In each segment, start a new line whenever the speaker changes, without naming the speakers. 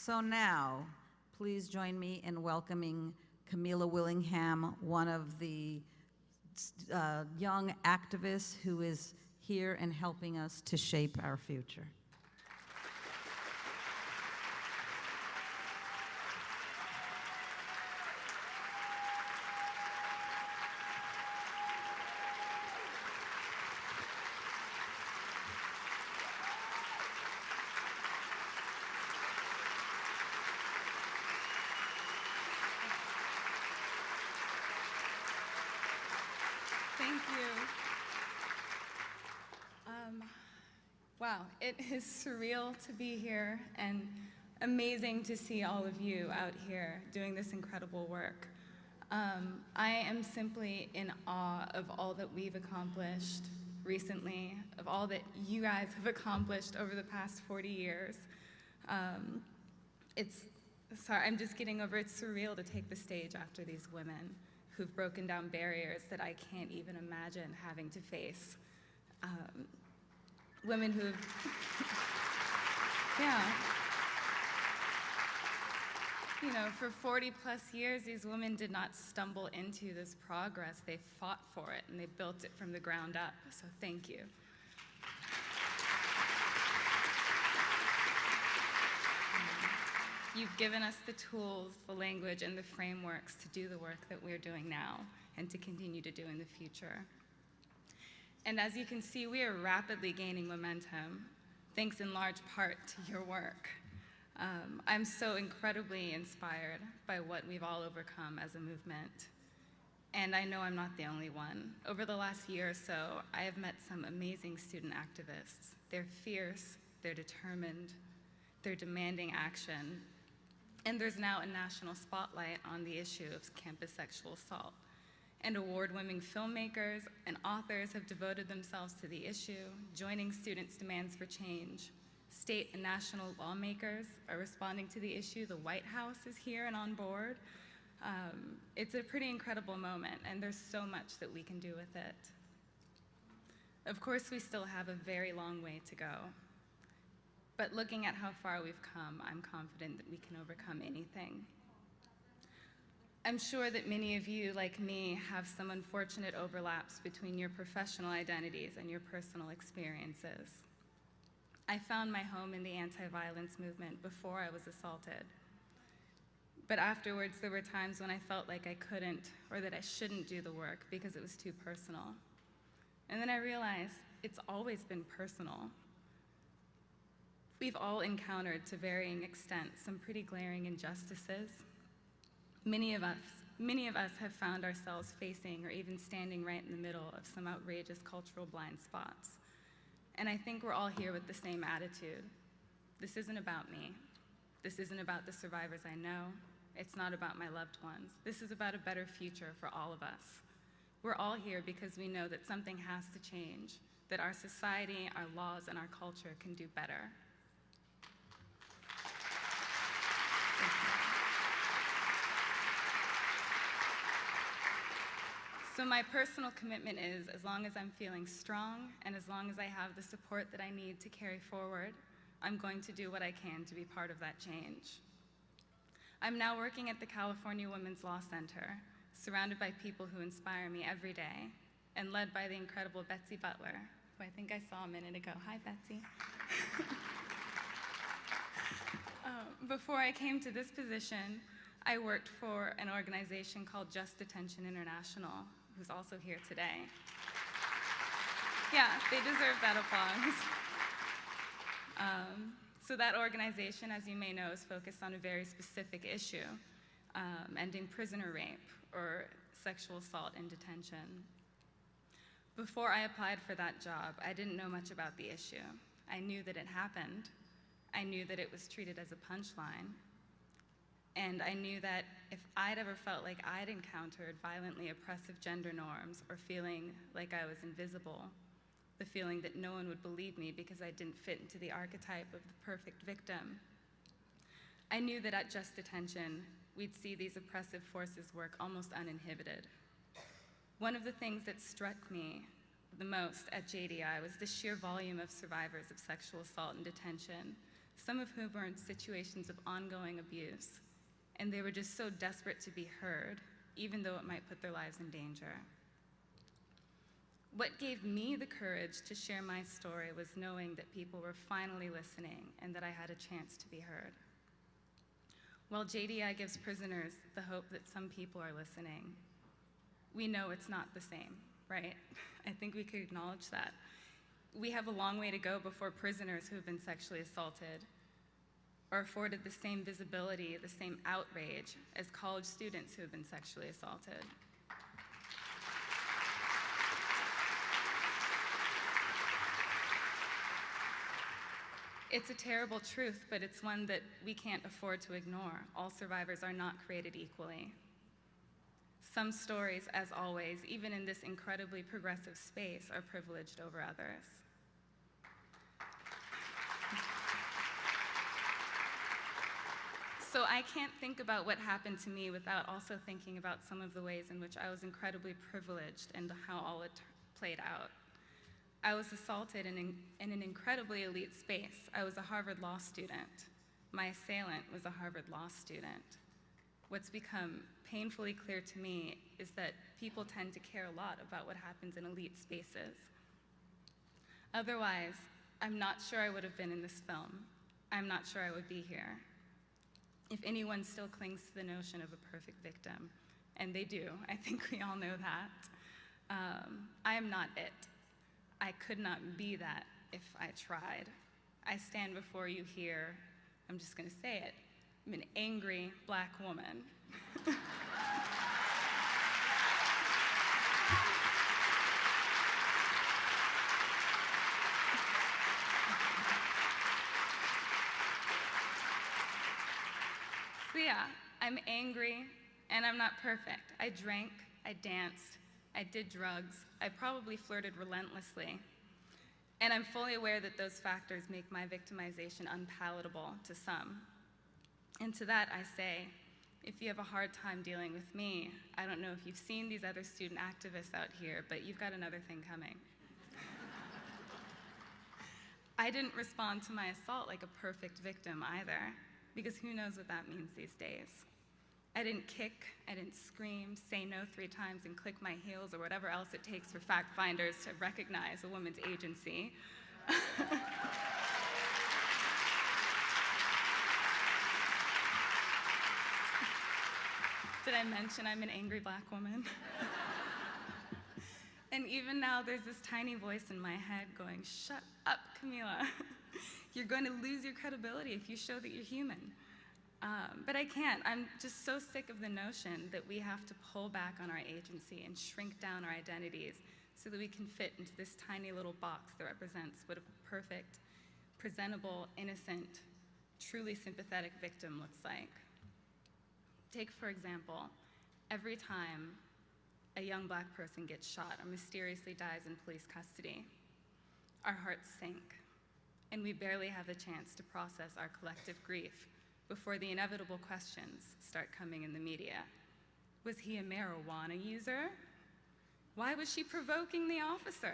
So now, please join me in welcoming Camila Willingham, one of the young activists who is here and helping us to shape our future.
Thank you. Wow, it is surreal to be here and amazing to see all of you out here doing this incredible work. I am simply in awe of all that we've accomplished recently, of all that you guys have accomplished over the past 40 years. Sorry, I'm just getting over it's surreal to take the stage after these women who've broken down barriers that I can't even imagine having to face. Women who've, yeah. You know, for 40 plus years, these women did not stumble into this progress. They fought for it and they built it from the ground up, so thank you. You've given us the tools, the language, and the frameworks to do the work that we're doing now and to continue to do in the future. And as you can see, we are rapidly gaining momentum, thanks in large part to your work. I'm so incredibly inspired by what we've all overcome as a movement. And I know I'm not the only one. Over the last year or so, I have met some amazing student activists. They're fierce, they're determined, they're demanding action. And there's now a national spotlight on the issue of campus sexual assault. And award-winning filmmakers and authors have devoted themselves to the issue, joining students' demands for change. State and national lawmakers are responding to the issue. The White House is here and on board. It's a pretty incredible moment, and there's so much that we can do with it. Of course, we still have a very long way to go. But looking at how far we've come, I'm confident that we can overcome anything. I'm sure that many of you, like me, have some unfortunate overlaps between your professional identities and your personal experiences. I found my home in the anti-violence movement before I was assaulted. But afterwards, there were times when I felt like I couldn't or that I shouldn't do the work because it was too personal. And then I realized it's always been personal. We've all encountered, to varying extents, some pretty glaring injustices. Many of us have found ourselves facing or even standing right in the middle of some outrageous cultural blind spots. And I think we're all here with the same attitude. This isn't about me. This isn't about the survivors I know. It's not about my loved ones. This is about a better future for all of us. We're all here because we know that something has to change, that our society, our laws, and our culture can do better. So my personal commitment is, as long as I'm feeling strong and as long as I have the support that I need to carry forward, I'm going to do what I can to be part of that change. I'm now working at the California Women's Law Center, surrounded by people who inspire me every day, and led by the incredible Betsy Butler, who I think I saw a minute ago. Hi, Betsy. Before I came to this position, I worked for an organization called Just Detention International, who's also here today. Yeah, they deserve that applause. So that organization, as you may know, is focused on a very specific issue, ending prisoner rape or sexual assault in detention. Before I applied for that job, I didn't know much about the issue. I knew that it happened. I knew that it was treated as a punchline. And I knew that if I'd ever felt like I'd encountered violently oppressive gender norms or feeling like I was invisible, the feeling that no one would believe me because I didn't fit into the archetype of the perfect victim, I knew that at Just Detention, we'd see these oppressive forces work almost uninhibited. One of the things that struck me the most at JDI was the sheer volume of survivors of sexual assault in detention, some of whom were in situations of ongoing abuse, and they were just so desperate to be heard, even though it might put their lives in danger. What gave me the courage to share my story was knowing that people were finally listening and that I had a chance to be heard. While JDI gives prisoners the hope that some people are listening, we know it's not the same, right? I think we could acknowledge that. We have a long way to go before prisoners who have been sexually assaulted are afforded the same visibility, the same outrage as college students who have been sexually assaulted. It's a terrible truth, but it's one that we can't afford to ignore. All survivors are not created equally. Some stories, as always, even in this incredibly progressive space, are privileged over others. So I can't think about what happened to me without also thinking about some of the ways in which I was incredibly privileged and how all it played out. I was assaulted in an incredibly elite space. I was a Harvard Law student. My assailant was a Harvard Law student. What's become painfully clear to me is that people tend to care a lot about what happens in elite spaces. Otherwise, I'm not sure I would have been in this film. I'm not sure I would be here. If anyone still clings to the notion of a perfect victim, and they do, I think we all know that, I am not it. I could not be that if I tried. I stand before you here, I'm just gonna say it, I'm an angry Black woman. So yeah, I'm angry and I'm not perfect. I drank, I danced, I did drugs, I probably flirted relentlessly. And I'm fully aware that those factors make my victimization unpalatable to some. And to that I say, if you have a hard time dealing with me, I don't know if you've seen these other student activists out here, but you've got another thing coming. I didn't respond to my assault like a perfect victim either, because who knows what that means these days. I didn't kick, I didn't scream, say no 3 times, and click my heels or whatever else it takes for fact finders to recognize a woman's agency. Did I mention I'm an angry Black woman? And even now, there's this tiny voice in my head going, shut up, Camila. You're going to lose your credibility if you show that you're human. But I can't. I'm just so sick of the notion that we have to pull back on our agency and shrink down our identities so that we can fit into this tiny little box that represents what a perfect, presentable, innocent, truly sympathetic victim looks like. Take, for example, every time a young Black person gets shot or mysteriously dies in police custody, our hearts sink, and we barely have the chance to process our collective grief before the inevitable questions start coming in the media. Was he a marijuana user? Why was she provoking the officer?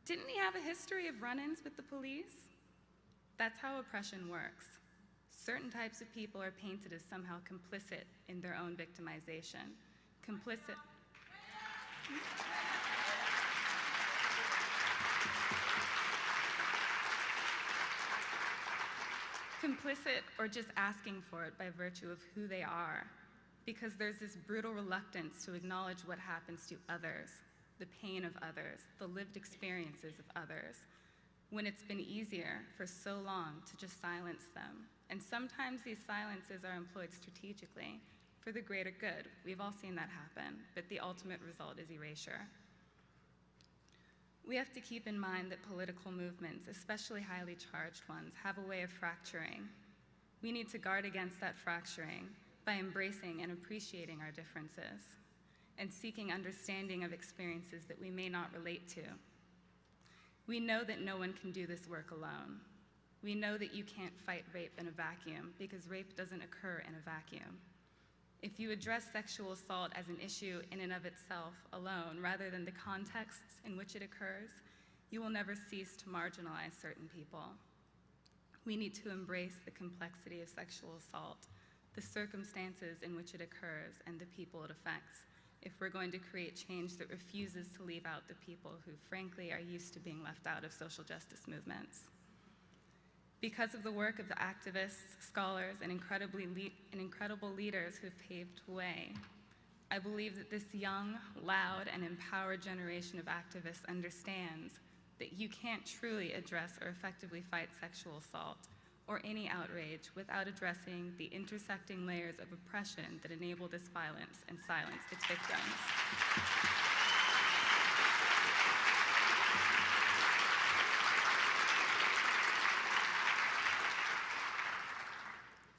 Didn't he have a history of run-ins with the police? That's how oppression works. Certain types of people are painted as somehow complicit in their own victimization. Complicit. Complicit or just asking for it by virtue of who they are, because there's this brutal reluctance to acknowledge what happens to others, the pain of others, the lived experiences of others, when it's been easier for so long to just silence them. And sometimes these silences are employed strategically for the greater good. We've all seen that happen, but the ultimate result is erasure. We have to keep in mind that political movements, especially highly charged ones, have a way of fracturing. We need to guard against that fracturing by embracing and appreciating our differences and seeking understanding of experiences that we may not relate to. We know that no one can do this work alone. We know that you can't fight rape in a vacuum because rape doesn't occur in a vacuum. If you address sexual assault as an issue in and of itself alone, rather than the contexts in which it occurs, you will never cease to marginalize certain people. We need to embrace the complexity of sexual assault, the circumstances in which it occurs, and the people it affects, if we're going to create change that refuses to leave out the people who, frankly, are used to being left out of social justice movements. Because of the work of the activists, scholars, and incredible leaders who have paved the way, I believe that this young, loud, and empowered generation of activists understands that you can't truly address or effectively fight sexual assault or any outrage without addressing the intersecting layers of oppression that enable this violence and silence its victims.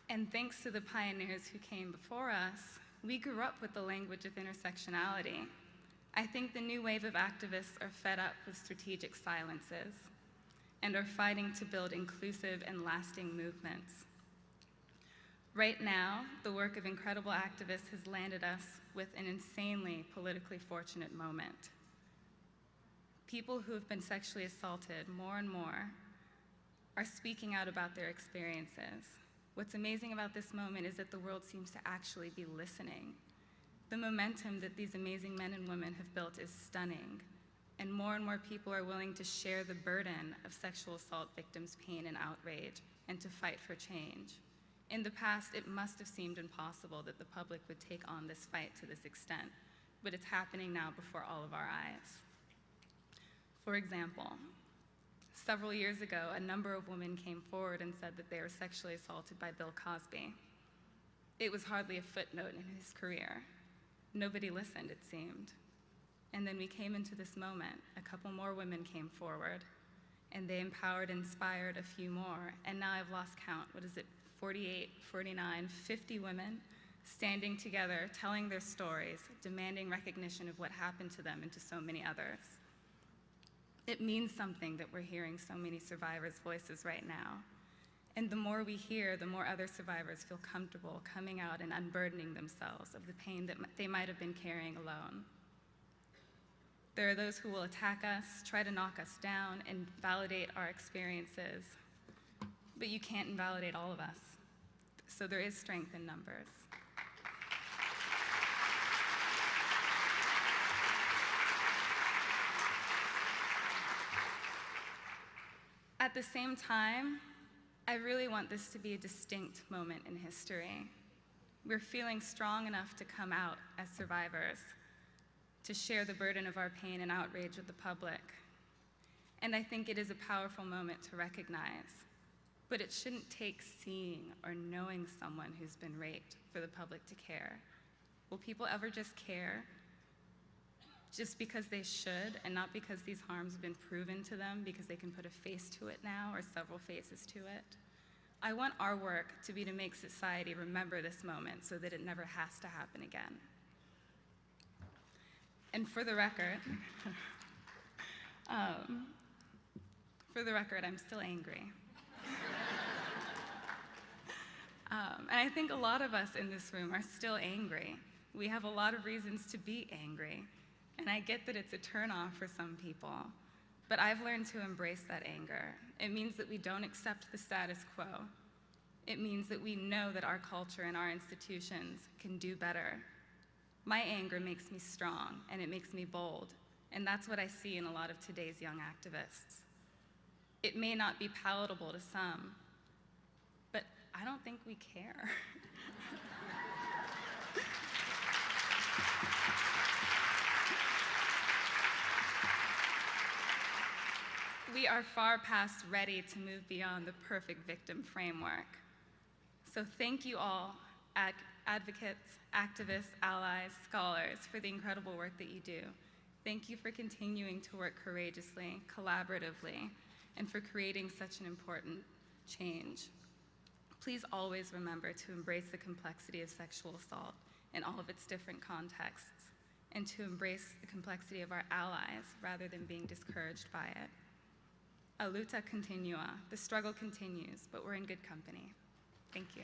And thanks to the pioneers who came before us, we grew up with the language of intersectionality. I think the new wave of activists are fed up with strategic silences and are fighting to build inclusive and lasting movements. Right now, the work of incredible activists has landed us with an insanely politically fortunate moment. People who have been sexually assaulted more and more are speaking out about their experiences. What's amazing about this moment is that the world seems to actually be listening. The momentum that these amazing men and women have built is stunning, and more people are willing to share the burden of sexual assault victims' pain and outrage, and to fight for change. In the past, it must have seemed impossible that the public would take on this fight to this extent, but it's happening now before all of our eyes. For example, several years ago, a number of women came forward and said that they were sexually assaulted by Bill Cosby. It was hardly a footnote in his career. Nobody listened, it seemed. And then we came into this moment. A couple more women came forward, and they empowered, inspired a few more, and now I've lost count. What is it, 48, 49, 50 women standing together, telling their stories, demanding recognition of what happened to them and to so many others. It means something that we're hearing so many survivors' voices right now. And the more we hear, the more other survivors feel comfortable coming out and unburdening themselves of the pain that they might have been carrying alone. There are those who will attack us, try to knock us down, and validate our experiences. But you can't invalidate all of us. So there is strength in numbers. At the same time, I really want this to be a distinct moment in history. We're feeling strong enough to come out as survivors, to share the burden of our pain and outrage with the public. And I think it is a powerful moment to recognize. But it shouldn't take seeing or knowing someone who's been raped for the public to care. Will people ever just care? Just because they should, and not because these harms have been proven to them, because they can put a face to it now, or several faces to it? I want our work to be to make society remember this moment so that it never has to happen again. And for the record, I'm still angry. And I think a lot of us in this room are still angry. We have a lot of reasons to be angry. And I get that it's a turnoff for some people, but I've learned to embrace that anger. It means that we don't accept the status quo. It means that we know that our culture and our institutions can do better. My anger makes me strong, and it makes me bold, and that's what I see in a lot of today's young activists. It may not be palatable to some, but I don't think we care. We are far past ready to move beyond the perfect victim framework. So thank you all, advocates, activists, allies, scholars, for the incredible work that you do. Thank you for continuing to work courageously, collaboratively, and for creating such an important change. Please always remember to embrace the complexity of sexual assault in all of its different contexts, and to embrace the complexity of our allies rather than being discouraged by it. A luta continua. The struggle continues, but we're in good company. Thank you.